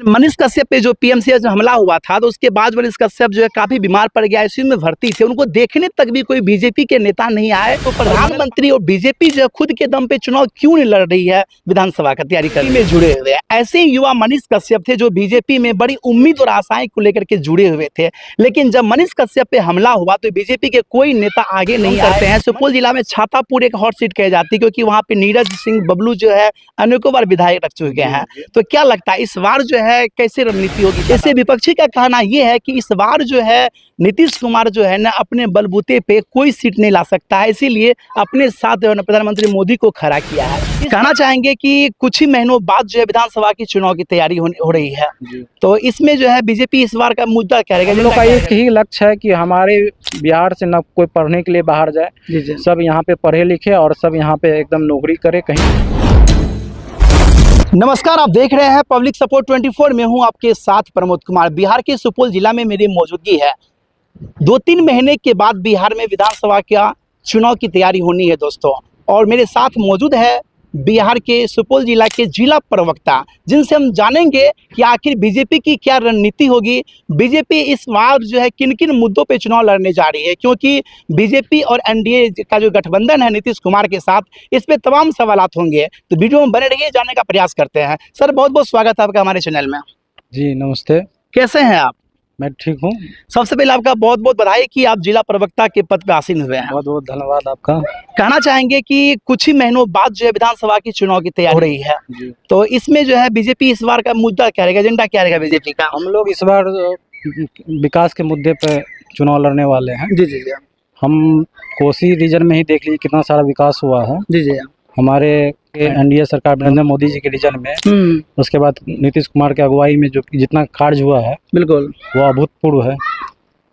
मनीष कश्यप पे जो पीएमसीएच में हमला हुआ था तो उसके बाद मनीष कश्यप जो है काफी बीमार पड़ गया, आईसीयू में भर्ती थे। उनको देखने तक भी कोई बीजेपी के नेता नहीं आए। तो प्रधानमंत्री और बीजेपी जो खुद के दम पे चुनाव क्यों नहीं लड़ रही है, विधानसभा का तैयारी करने में जुड़े हुए हैं। ऐसे ही युवा मनीष कश्यप थे जो बीजेपी में बड़ी उम्मीद और आशाएं को लेकर के जुड़े हुए थे। लेकिन जब मनीष कश्यप पे हमला हुआ तो बीजेपी के कोई नेता आगे नहीं आते हैं। सुपौल जिला में छातापुर एक हॉट सीट कही जाती है, क्योंकि वहाँ पे नीरज सिंह बबलू जो है अनेकों बार विधायक रख चुके हैं। तो क्या लगता है इस बार जो है कैसे रणनीति होगी? जैसे विपक्षी का कहना यह है कि इस बार जो है नीतीश कुमार जो है ना अपने बलबूते पे कोई सीट नहीं ला सकता है, इसीलिए अपने साथ जो है प्रधानमंत्री मोदी को खड़ा किया है। कहना चाहेंगे कि कुछ ही महीनों बाद जो है विधानसभा की चुनाव की तैयारी हो रही है, तो इसमें जो है बीजेपी इस बार का मुद्दा क्या रहेगा? हम लोग का एक ही लक्ष्य है कि हमारे बिहार से न कोई पढ़ने के लिए बाहर जाए, सब यहाँ पे पढ़े लिखे और सब यहाँ पे एकदम नौकरी करे कहीं। नमस्कार, आप देख रहे हैं पब्लिक सपोर्ट 24 में हूं आपके साथ प्रमोद कुमार। बिहार के सुपौल जिला में मेरी मौजूदगी है। 2-3 महीने के बाद बिहार में विधानसभा का चुनाव की तैयारी होनी है दोस्तों, और मेरे साथ मौजूद है बिहार के सुपौल जिला के जिला प्रवक्ता, जिनसे हम जानेंगे कि आखिर बीजेपी की क्या रणनीति होगी। बीजेपी इस बार जो है किन किन मुद्दों पे चुनाव लड़ने जा रही है, क्योंकि बीजेपी और एनडीए का जो गठबंधन है नीतीश कुमार के साथ, इस पे तमाम सवालात होंगे। तो वीडियो में बने रहिए, जानने का प्रयास करते हैं। सर, बहुत बहुत स्वागत है आपका हमारे चैनल में। जी नमस्ते। कैसे हैं आप? मैं ठीक हूँ। सबसे पहले आपका बहुत बहुत बधाई कि आप जिला प्रवक्ता के पद पे आसीन हुए हैं। बहुत बहुत धन्यवाद आपका। कहना चाहेंगे कि कुछ ही महीनों बाद जो है विधानसभा की चुनाव की तैयारी हो रही है, तो इसमें जो है बीजेपी इस बार का मुद्दा क्या रहेगा, एजेंडा क्या रहेगा बीजेपी का? हम लोग इस बार विकास के मुद्दे पे चुनाव लड़ने वाले हैं। जी जी जी। हम कोसी रीजन में ही देख लीजिए कितना सारा विकास हुआ है। जी जी। हमारे एनडीए सरकार नरेंद्र मोदी जी के रीजन में, उसके बाद नीतीश कुमार की अगुवाई में जो जितना कार्य हुआ है, बिल्कुल वो अभूतपूर्व है।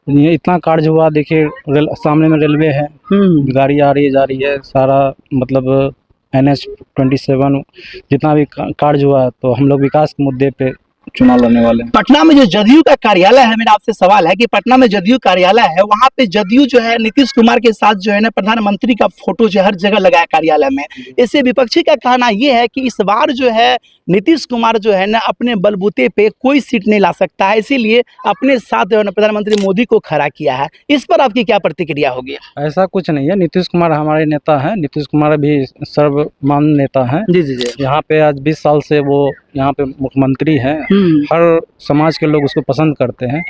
ये इतना कार्य हुआ, देखिए सामने में रेलवे है, गाड़ी आ रही है जा रही है, सारा मतलब NH-27 जितना भी कार्य हुआ है। तो हम लोग विकास के मुद्दे पे चुनाव लड़ने वाले हैं। पटना में जो जदयू का कार्यालय है, मेरा आपसे सवाल है कि पटना में जदयू कार्यालय है, वहाँ पे जदयू जो है नीतीश कुमार के साथ जो है ना प्रधानमंत्री का फोटो जो हर जगह लगाया कार्यालय में। इससे विपक्षी का कहना यह है कि इस बार जो है नीतीश कुमार जो है ना अपने बलबूते पे कोई सीट नहीं ला सकता है, इसीलिए अपने साथ जो है ना प्रधानमंत्री मोदी को खड़ा किया है। इस पर आपकी क्या प्रतिक्रिया होगी? ऐसा कुछ नहीं है, नीतीश कुमार हमारे नेता हैं। नीतीश कुमार भी सर्वमान्य नेता हैं। जी जी जी। यहाँ पे आज 20 साल से वो यहाँ पे मुख्यमंत्री हैं। हर समाज के लोग उसको पसंद करते हैं,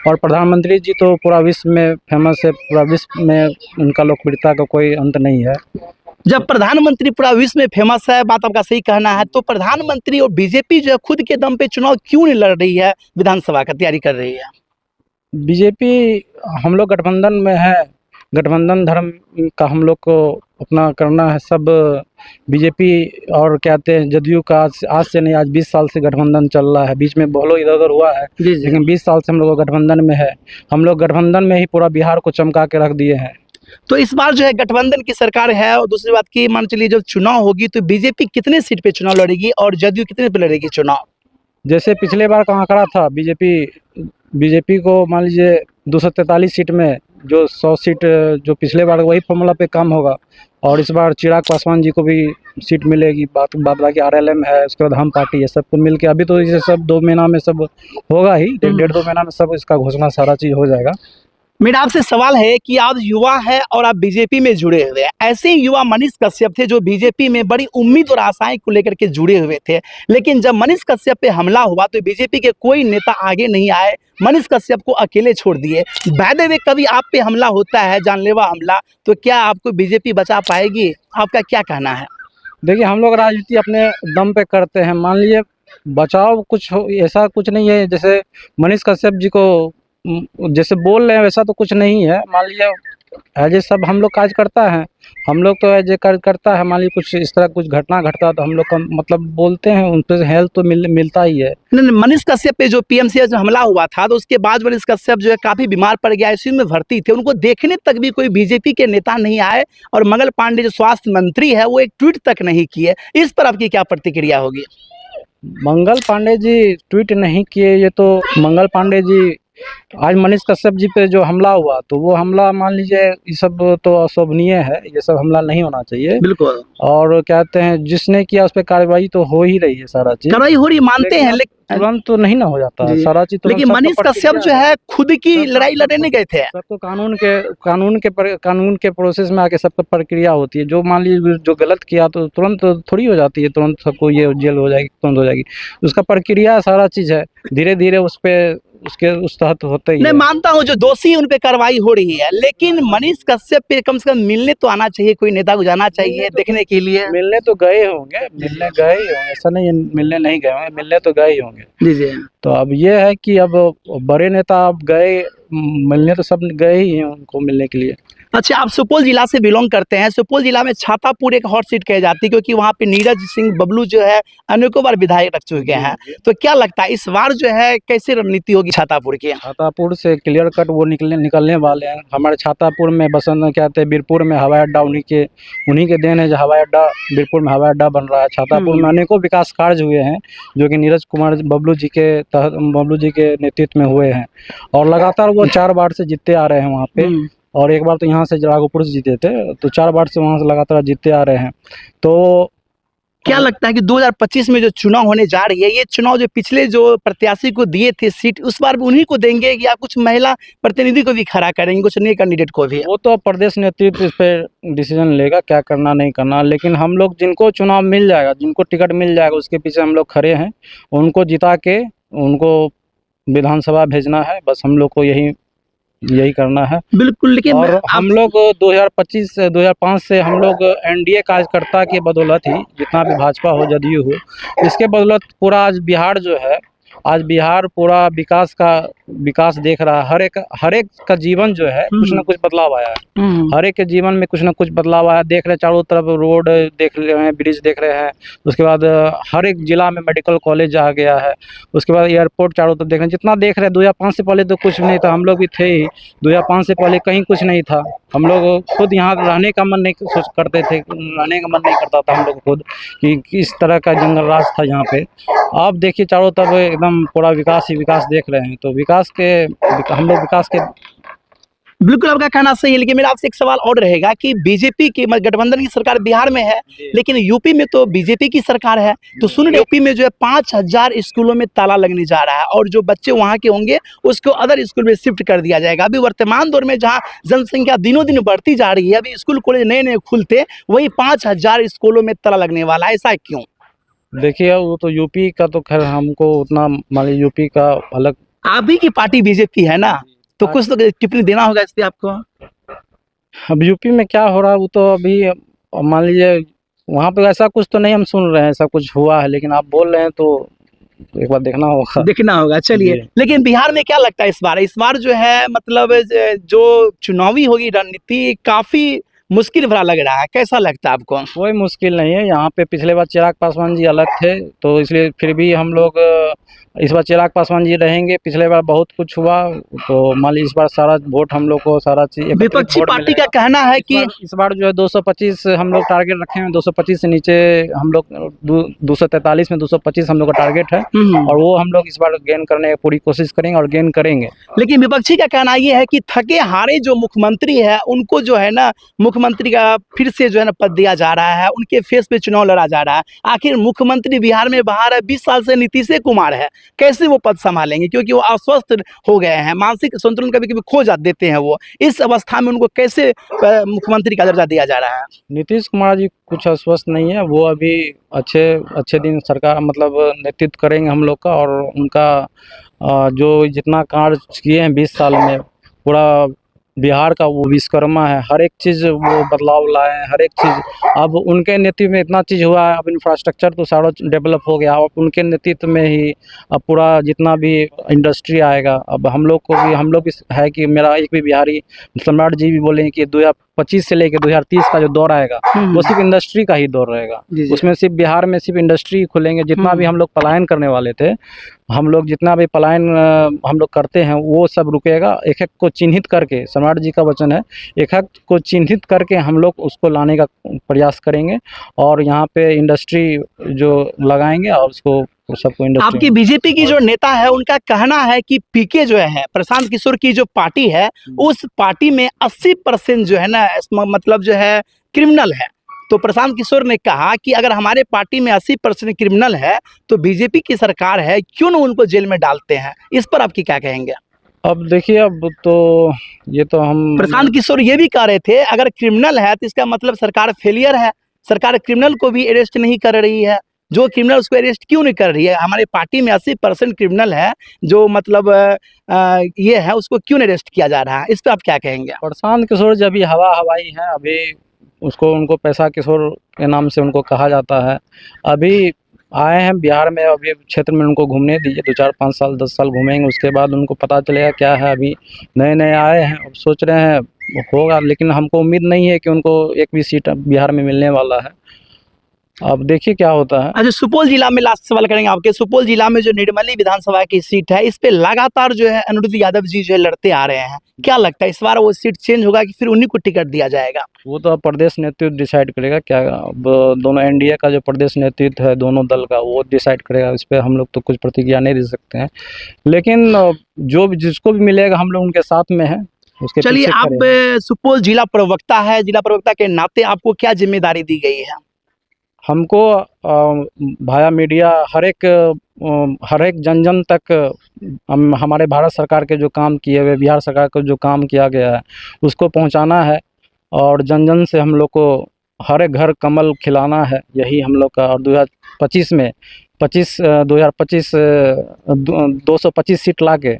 और प्रधानमंत्री जी तो पूरा विश्व में फेमस है। पूरा विश्व में उनका लोकप्रियता का कोई अंत नहीं है। जब प्रधानमंत्री पूरा विश्व में फेमस है, बात आपका सही कहना है, तो प्रधानमंत्री और बीजेपी जो है खुद के दम पे चुनाव क्यों नहीं लड़ रही है, विधानसभा का तैयारी कर रही है? बीजेपी, हम लोग गठबंधन में है, गठबंधन धर्म का हम लोग को अपना करना है। सब बीजेपी और कहते हैं जदयू का आज से नहीं, आज 20 साल से गठबंधन चल रहा है। बीच में बहुत इधर उधर हुआ है, लेकिन 20 साल से हम लोग गठबंधन में है। हम लोग गठबंधन में ही पूरा बिहार को चमका के रख दिए हैं। तो इस बार जो है गठबंधन की सरकार है, और दूसरी बात की मान चलिए जब चुनाव होगी तो बीजेपी कितने सीट पे चुनाव लड़ेगी और जदयू कितने पे लड़ेगी चुनाव? जैसे पिछले बार का आंकड़ा था, बीजेपी को मान लीजिए 243 सीट में जो 100 सीट जो पिछले बार, वही फॉर्मूला पे काम होगा। और इस बार चिराग पासवान जी को भी सीट मिलेगी। बात बाकी RLM है, उसके बाद हम पार्टी है, सबको मिल के अभी तो इसे सब 2 महीना में सब होगा ही, 1.5-2 महीना में सब इसका घोषणा सारा चीज़ हो जाएगा। मेरा आपसे सवाल है कि आप युवा है और आप बीजेपी में जुड़े हुए हैं। ऐसे ही युवा मनीष कश्यप थे जो बीजेपी में बड़ी उम्मीद और आशाएं को लेकर के जुड़े हुए थे। लेकिन जब मनीष कश्यप पे हमला हुआ तो बीजेपी के कोई नेता आगे नहीं आए, मनीष कश्यप को अकेले छोड़ दिए। बाय द वे, कभी आप पे हमला होता है, जानलेवा हमला, तो क्या आपको बीजेपी बचा पाएगी? आपका क्या कहना है? देखिए, हम लोग राजनीति अपने दम पे करते हैं। मान लीजिए बचाव कुछ ऐसा कुछ नहीं है, जैसे मनीष कश्यप जी को जैसे बोल रहे हैं वैसा तो कुछ नहीं है। मान लीजिए एज ए सब हम लोग काज करता है, हम लोग तो एज ए कार्य करता है। मान लीजिए कुछ इस तरह कुछ घटना घटता तो हम लोग का मतलब बोलते हैं, उन पर हेल्प तो मिलता ही है। मनीष कश्यप पे जो पीएमसीएच में हमला हुआ था तो उसके बाद मनीष कश्यप जो है काफी बीमार पड़ गया, आईसीयू में भर्ती थे। उनको देखने तक भी कोई बीजेपी के नेता नहीं आए, और मंगल पांडे जो स्वास्थ्य मंत्री है वो एक ट्वीट तक नहीं किए। इस पर आपकी क्या प्रतिक्रिया होगी? मंगल पांडे जी ट्वीट नहीं किए, ये तो मंगल पांडे जी आज मनीष कश्यप जी पे जो हमला हुआ, तो वो हमला मान लीजिए ये सब तो अशोभनीय है, ये सब हमला नहीं होना चाहिए। बिल्कुल और कहते हैं जिसने किया उस पर कार्रवाई तो हो ही रही है, सारा चीज कार्रवाई हो रही मानते हैं, लेकिन तुरंत तो नहीं ना हो जाता है सारा चीज। लेकिन मनीष कश्यप जो है खुद की लड़ाई लड़ने गए थे। सबको कानून के प्रोसेस में आके सबको प्रक्रिया होती है। जो मान लीजिए जो गलत किया तो तुरंत थोड़ी हो जाती है, तुरंत सबको ये जेल हो जाएगी, तुरंत हो जाएगी। उसका प्रक्रिया सारा चीज है, धीरे धीरे उस पे उसके उस तहत होते ही। मैं मानता हूँ जो दोषी है उन पे कार्रवाई हो रही है, लेकिन मनीष कश्यप पे कम से कम मिलने तो आना चाहिए, कोई नेता को जाना चाहिए देखने के लिए। मिलने तो गए होंगे, मिलने गए ही होंगे, ऐसा नहीं मिलने नहीं गए होंगे, मिलने तो गए ही होंगे। जी जी। तो अब ये है कि अब बड़े नेता अब गए मिलने, तो सब गए ही हैं उनको मिलने के लिए। अच्छा, आप सुपौल जिला से बिलोंग करते हैं। सुपौल जिला में छातापुर एक हॉट सीट कही जाती है, क्योंकि वहाँ पे नीरज सिंह बबलू जो है अनेकों बार विधायक रख चुके हैं। तो क्या लगता है इस बार जो है कैसे रणनीति होगी छातापुर की? छातापुर से क्लियर कट वो निकलने वाले हैं। हमारे छातापुर में बसंत कहते हैं, बीरपुर में हवाई अड्डा उन्हीं के देन है जो हवाई अड्डा बीरपुर में हवाई अड्डा बन रहा है। छातापुर में अनेकों विकास कार्य हुए हैं जो कि नीरज कुमार बबलू जी के नेतृत्व में हुए हैं, और लगातार वो 4 बार से जीतते आ रहे हैं वहाँ पे। और एक बार तो यहाँ से राघोपुर से जीते थे, तो 4 बार से वहाँ से लगातार जीतते आ रहे हैं। तो क्या लगता है कि 2025 में जो चुनाव होने जा रही है, ये चुनाव जो पिछले जो प्रत्याशी को दिए थे सीट, उस बार भी उन्हीं को देंगे या कुछ महिला प्रतिनिधि को भी खड़ा करेंगे, कुछ नए कैंडिडेट को भी? वो तो प्रदेश नेतृत्व इस पर डिसीजन लेगा क्या करना नहीं करना, लेकिन हम लोग जिनको चुनाव मिल जाएगा, जिनको टिकट मिल जाएगा, उसके पीछे हम लोग खड़े हैं। उनको जिता के उनको विधानसभा भेजना है, बस हम लोग को यही करना है। बिल्कुल। लेकिन और हम लोग 2025 से 2005 से हम लोग एनडीए कार्यकर्ता के बदौलत ही, जितना भी भाजपा हो जदयू हो, इसके बदौलत पूरा आज बिहार जो है, आज बिहार पूरा विकास देख रहा है। हर एक का जीवन जो है कुछ ना कुछ बदलाव आया है। हर एक के जीवन में कुछ ना कुछ बदलाव आया। देख रहे चारों तरफ रोड देख रहे हैं, ब्रिज देख रहे हैं। उसके बाद हर एक जिला में मेडिकल कॉलेज आ गया है। उसके बाद एयरपोर्ट चारों तरफ देख रहे हैं। जितना देख रहे हैं 2005 से पहले तो कुछ नहीं था, हम लोग भी थे ही। 2005 से पहले कहीं कुछ नहीं था। हम लोग खुद यहाँ रहने का मन नहीं करते थे, रहने का मन नहीं करता था हम लोग खुद, कि किस तरह का जंगल राज था यहाँ पे। आप देखिए चारों तरफ एकदम पूरा विकास ही विकास देख रहे हैं। तो हम लोग विकास के बिल्कुल आपका कहना सही है। लेकिन मेरा आपसे एक सवाल और रहेगा कि बीजेपी की गठबंधन की सरकार बिहार में है, लेकिन यूपी में तो बीजेपी की सरकार है। तो सुन रहे यूपी में जो है 5000 स्कूलों में ताला लगने जा रहा है, और जो बच्चे वहां के होंगे उसको अदर स्कूल में शिफ्ट कर दिया जाएगा। अभी वर्तमान दौर में जहां जनसंख्या दिनों दिन बढ़ती जा रही है, अभी स्कूल कॉलेज नए नए खुलते, वही 5000 स्कूलों में ताला लगने वाला है। ऐसा क्यों? देखिए वो तो यूपी का तो खैर हमको उतना, मान लीजिए यूपी का अलग, आप ही की पार्टी बीजेपी है ना, तो कुछ तो टिप्पणी देना होगा इस पे आपको। अब यूपी में क्या हो रहा है वो तो अभी मान लीजिए वहाँ पे ऐसा कुछ तो नहीं हम सुन रहे हैं, ऐसा कुछ हुआ है, लेकिन आप बोल रहे हैं तो एक बार देखना होगा। चलिए, लेकिन बिहार में क्या लगता है इस बार जो है, मतलब जो चुनावी होगी रणनीति काफी मुश्किल भरा लग रहा है। कैसा लगता है आपको? कोई मुश्किल नहीं है। यहाँ पे पिछले बार चिराग पासवान जी अलग थे, तो इसलिए फिर भी हम लोग इस बार चिराग पासवान जी रहेंगे। पिछले बार बहुत कुछ हुआ, तो मान लीजिए इस बार सारा वोट हम लोग को, सारा चीज विपक्षी पार्टी का कहना है कि इस बार जो है 225 हम लोग टारगेट रखे हैं। 225 से नीचे हम लोग 243 में 225 हम लोग का टारगेट है, और वो हम लोग इस बार गेन करने की पूरी कोशिश करेंगे और गेन करेंगे। लेकिन विपक्षी का कहना ये है कि थके हारे जो मुख्यमंत्री है उनको जो है ना, मुख्यमंत्री का फिर से जो है ना पद दिया जा रहा है, उनके फेस पे चुनाव लड़ा जा रहा है। आखिर मुख्यमंत्री बिहार में बाहर है, 20 साल से नीतीश कुमार है, कैसे वो पद संभालेंगे? क्योंकि वो अस्वस्थ हो गए हैं, मानसिक संतुलन कभी कभी खो देते हैं वो। इस अवस्था में उनको कैसे मुख्यमंत्री का दर्जा दिया जा रहा है? नीतीश कुमार जी कुछ अस्वस्थ नहीं है, वो अभी अच्छे दिन सरकार मतलब नेतृत्व करेंगे हम लोग का। और उनका जो जितना कार्य किए हैं 20 साल में, पूरा बिहार का वो विश्वकर्मा है। हर एक चीज़ वो बदलाव लाए हैं, हर एक चीज़। अब उनके नेतृत्व में इतना चीज़ हुआ है, अब इंफ्रास्ट्रक्चर तो सारा डेवलप हो गया। अब उनके नेतृत्व में ही अब पूरा जितना भी इंडस्ट्री आएगा, अब हम लोग भी है कि मेरा एक भी बिहारी, सम्राट जी भी बोले कि 2025 से लेकर 2030 का जो दौर आएगा वो सिर्फ इंडस्ट्री का ही दौर रहेगा। उसमें सिर्फ बिहार में सिर्फ इंडस्ट्री खुलेंगे। जितना भी हम लोग पलायन करने वाले थे, हम लोग जितना भी पलायन हम लोग करते हैं वो सब रुकेगा। एक एक को चिन्हित करके, सम्राट जी का वचन है, एक एक को चिन्हित करके हम लोग उसको लाने का प्रयास करेंगे, और यहाँ पे इंडस्ट्री जो लगाएंगे और उसको सबको इंडस्ट्री। आपकी बीजेपी की जो नेता है उनका कहना है कि पीके जो है प्रशांत किशोर की जो पार्टी है उस पार्टी में 80% जो है ना मतलब जो है क्रिमिनल है। तो प्रशांत किशोर ने कहा कि अगर हमारे पार्टी में 80% क्रिमिनल है तो बीजेपी की सरकार है, क्यों न उनको जेल में डालते हैं। इस पर आपकी क्या कहेंगे? अब देखिए, अब तो ये तो हम प्रशांत किशोर ये भी कह रहे थे अगर क्रिमिनल है तो इसका मतलब सरकार फेलियर है, सरकार क्रिमिनल को भी अरेस्ट नहीं कर रही है, जो क्रिमिनल उसको अरेस्ट क्यों नहीं कर रही है। हमारे पार्टी में 80% क्रिमिनल है जो मतलब ये है, उसको क्यों नहीं अरेस्ट किया जा रहा है। इस पर आप क्या कहेंगे? प्रशांत किशोर जब भी हवा हवाई है, अभी उसको उनको पैसा किशोर के नाम से उनको कहा जाता है। अभी आए हैं बिहार में, अभी क्षेत्र में उनको घूमने दीजिए, 2-4-5 साल 10 साल घूमेंगे, उसके बाद उनको पता चलेगा क्या है। अभी नए नए आए हैं, अब सोच रहे हैं होगा, लेकिन हमको उम्मीद नहीं है कि उनको एक भी सीट बिहार में मिलने वाला है। अब देखिए क्या होता है। अच्छा, सुपौल जिला में लास्ट सवाल करेंगे आपके। सुपौल जिला में जो निर्मली विधानसभा की सीट है इस पे लगातार जो है अनिरुद्ध यादव जी जो है लड़ते आ रहे हैं, क्या लगता है इस बार वो सीट चेंज होगा कि फिर उन्हीं को टिकट दिया जाएगा? वो तो अब प्रदेश नेतृत्व डिसाइड करेगा क्या। अब दोनों एनडीए का जो प्रदेश नेतृत्व है दोनों दल का, वो डिसाइड करेगा। इस पर हम लोग तो कुछ प्रतिक्रिया नहीं दे सकते हैं, लेकिन जो जिसको भी मिलेगा हम लोग उनके साथ में है, उसके चलिए, पीछे आप खड़े हैं। सुपौल जिला प्रवक्ता है, जिला प्रवक्ता के नाते आपको क्या जिम्मेदारी दी गई है? हमको भाया मीडिया हर एक जन जन तक हमारे भारत सरकार के जो काम किए हुए, बिहार सरकार का जो काम किया गया है उसको पहुंचाना है, और जन जन से हम लोग को हर एक घर कमल खिलाना है, यही हम लोग का। और 2025 में 2025 225 सीट ला के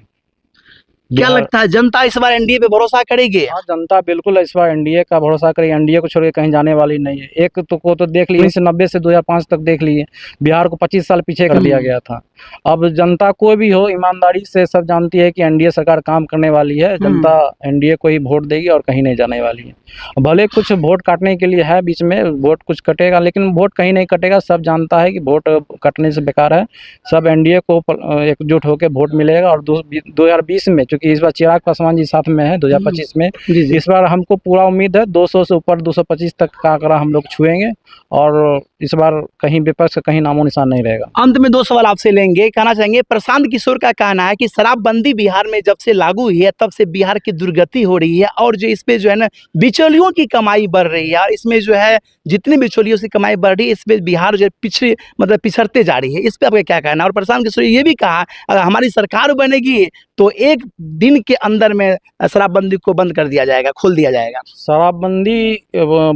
क्या लगता है जनता इस बार एनडीए पे भरोसा करेगी? हाँ, जनता बिल्कुल इस बार एनडीए का भरोसा करेगी। एनडीए को छोड़ के कहीं जाने वाली नहीं है। एक तो को तो देख लिए 1990 से 2005 तक देख लिए, बिहार को 25 साल पीछे कर दिया गया था। अब जनता कोई भी हो, ईमानदारी से सब जानती है कि एनडीए सरकार काम करने वाली है। जनता एनडीए को ही वोट देगी और कहीं नहीं जाने वाली है। भले कुछ वोट काटने के लिए है, बीच में वोट कुछ कटेगा, लेकिन वोट कहीं नहीं कटेगा। सब जानता है कि वोट कटने से बेकार है। सब एनडीए को एकजुट होकर वोट मिलेगा। और 2020 में, चूंकि इस बार चिराग पासवान जी साथ में है 2025 में, इस बार हमको पूरा उम्मीद है 200 से ऊपर 225 तक का आंकड़ा हम लोग छुएंगे, और इस बार कहीं विपक्ष का कहीं नामो निशान नहीं रहेगा। अंत में 2 सवाल आपसे लेंगे। कहना चाहेंगे, प्रशांत किशोर का कहना है कि शराबबंदी बिहार में जब से लागू हुई है तब से बिहार की दुर्गति हो रही है, और जो इस पे जो है ना बिचौलियों की कमाई बढ़ रही है, और इसमें जो है जितनी बिचौलियों से कमाई बढ़ रही है इसमें बिहार जो है पिछड़ते जा रही है। इस पे आपका क्या कहना है? और प्रशांत किशोर ये भी कहा अगर हमारी सरकार बनेगी तो 1 दिन के अंदर में शराबबंदी को बंद कर दिया जाएगा, खोल दिया जाएगा। शराबबंदी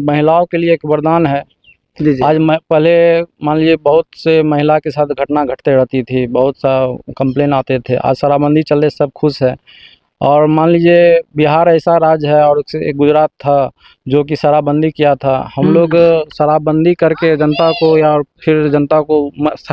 महिलाओं के लिए एक वरदान है। जी जी। आज पहले मान लीजिए बहुत से महिला के साथ घटना घटते रहती थी, बहुत सा कंप्लेन आते थे। आज शराबबंदी चलने सब खुश है। और मान लीजिए बिहार ऐसा राज्य है, और एक गुजरात था जो कि शराबबंदी किया था। हम लोग शराबबंदी करके जनता को, या फिर जनता को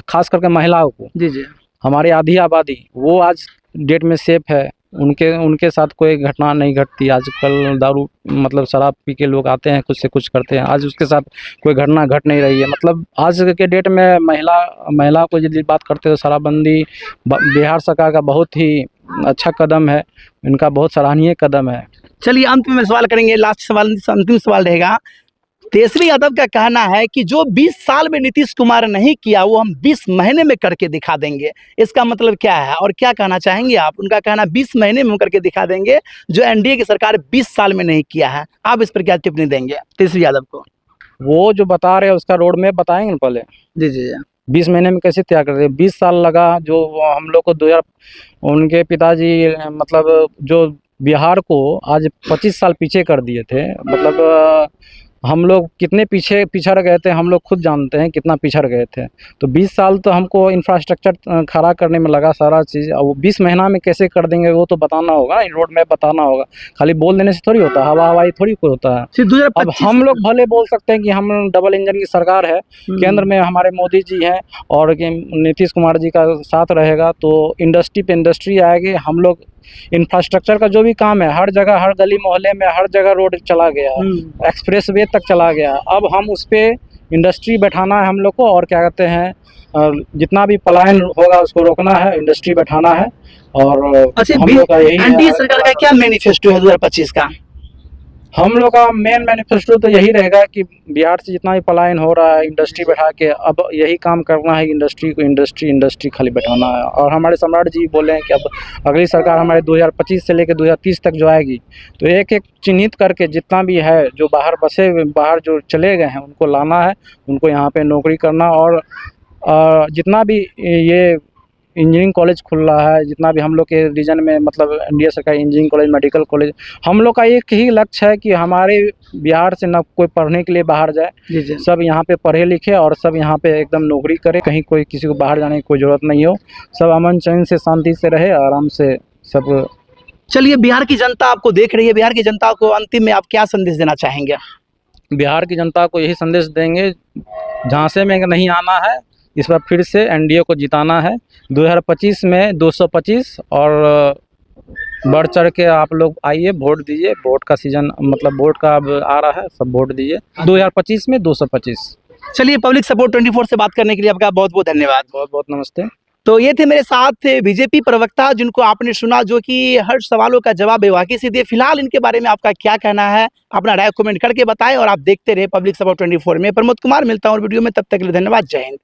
खास करके महिलाओं को, जी जी, हमारी आधी आबादी वो आज डेट में सेफ है। उनके साथ कोई घटना नहीं घटती। आजकल दारू मतलब शराब पी के लोग आते हैं, कुछ से कुछ करते हैं, आज उसके साथ कोई घटना घट नहीं रही है। मतलब आज के डेट में महिला को यदि बात करते हैं तो शराबबंदी बिहार सरकार का बहुत ही अच्छा कदम है, इनका बहुत सराहनीय कदम है। चलिए, अंत में सवाल करेंगे, लास्ट सवाल, अंतिम सवाल रहेगा। तेजस्वी यादव का कहना है कि जो 20 साल में नीतीश कुमार नहीं किया वो हम 20 महीने में करके दिखा देंगे। इसका मतलब क्या है और क्या कहना चाहेंगे आप? उनका कहना 20 महीने में हम करके दिखा देंगे जो एनडीए की सरकार 20 साल में नहीं किया है। आप इस पर क्या टिप्पणी देंगे तेजस्वी यादव को? वो जो बता रहे हैं उसका रोड मैप बताएंगे ना पहले। जी जी, 20 महीने में कैसे तैयार कर दे? 20 साल लगा। जो हम लोग को उनके पिताजी मतलब जो बिहार को आज 25 साल पीछे कर दिए थे। मतलब हम लोग कितने पिछड़ गए थे, हम लोग खुद जानते हैं कितना पिछड़ गए थे। तो 20 साल तो हमको इंफ्रास्ट्रक्चर खड़ा करने में लगा सारा चीज़। अब वो 20 महीना में कैसे कर देंगे वो तो बताना होगा, रोड मैप बताना होगा। खाली बोल देने से थोड़ी होता है, हवा हवाई थोड़ी कोई होता है। अब हम लोग भले बोल सकते हैं कि हम डबल इंजन की सरकार है, केंद्र में हमारे मोदी जी हैं और नीतीश कुमार जी का साथ रहेगा तो इंडस्ट्री पे इंडस्ट्री आएगी। हम लोग इंफ्रास्ट्रक्चर का जो भी काम है हर जगह, हर गली मोहल्ले में हर जगह रोड चला गया, एक्सप्रेस वे तक चला गया। अब हम उस पे इंडस्ट्री बैठाना है हम लोग को, और क्या कहते हैं जितना भी पलायन होगा उसको रोकना है, इंडस्ट्री बैठाना है। और हम लोग का यही एनडीए सरकार का क्या मैनिफेस्टो है 2025 का? हम लोग का मेन मैनिफेस्टो तो यही रहेगा कि बिहार से जितना भी पलायन हो रहा है, इंडस्ट्री बैठा के अब यही काम करना है, इंडस्ट्री को इंडस्ट्री खाली बैठाना है। और हमारे सम्राट जी बोले हैं कि अब अगली सरकार हमारे 2025 से लेकर 2030 तक जो आएगी, तो एक एक चिन्हित करके जितना भी है जो बाहर बसे हुए, बाहर जो चले गए हैं, उनको लाना है, उनको यहाँ पे नौकरी करना। और जितना भी ये इंजीनियरिंग कॉलेज खुल रहा है, जितना भी हम लोग के रीजन में, मतलब एनडीए सरकार इंजीनियरिंग कॉलेज, मेडिकल कॉलेज, हम लोग का एक ही लक्ष्य है कि हमारे बिहार से ना कोई पढ़ने के लिए बाहर जाए, जी। सब यहाँ पे पढ़े लिखे और सब यहाँ पे एकदम नौकरी करे, कहीं कोई किसी को बाहर जाने की कोई ज़रूरत नहीं हो, सब अमन चैन से शांति से रहे, आराम से सब। चलिए, बिहार की जनता आपको देख रही है, बिहार की जनता को अंतिम में आप क्या संदेश देना चाहेंगे? बिहार की जनता को यही संदेश देंगे, झांसे में नहीं आना है, इस बार फिर से एनडीए को जिताना है। 2025 में 225 और बढ़ चढ़ के आप लोग आइए, वोट दीजिए। वोट का सीजन, मतलब वोट का अब आ रहा है, सब वोट दीजिए। 2025 में 225। चलिए, पब्लिक सपोर्ट 24 से बात करने के लिए आपका बहुत बहुत धन्यवाद। बहुत बहुत नमस्ते। तो ये थे मेरे साथ बीजेपी प्रवक्ता, जिनको आपने सुना, जो कि हर सवालों का जवाब बेबाकी से दिए। फिलहाल इनके बारे में आपका क्या कहना है, अपना राय कमेंट करके बताएं और आप देखते रहे पब्लिक सपोर्ट 24 में। प्रमोद कुमार मिलता हूँ वीडियो में, तब तक के लिए धन्यवाद। जय हिंद।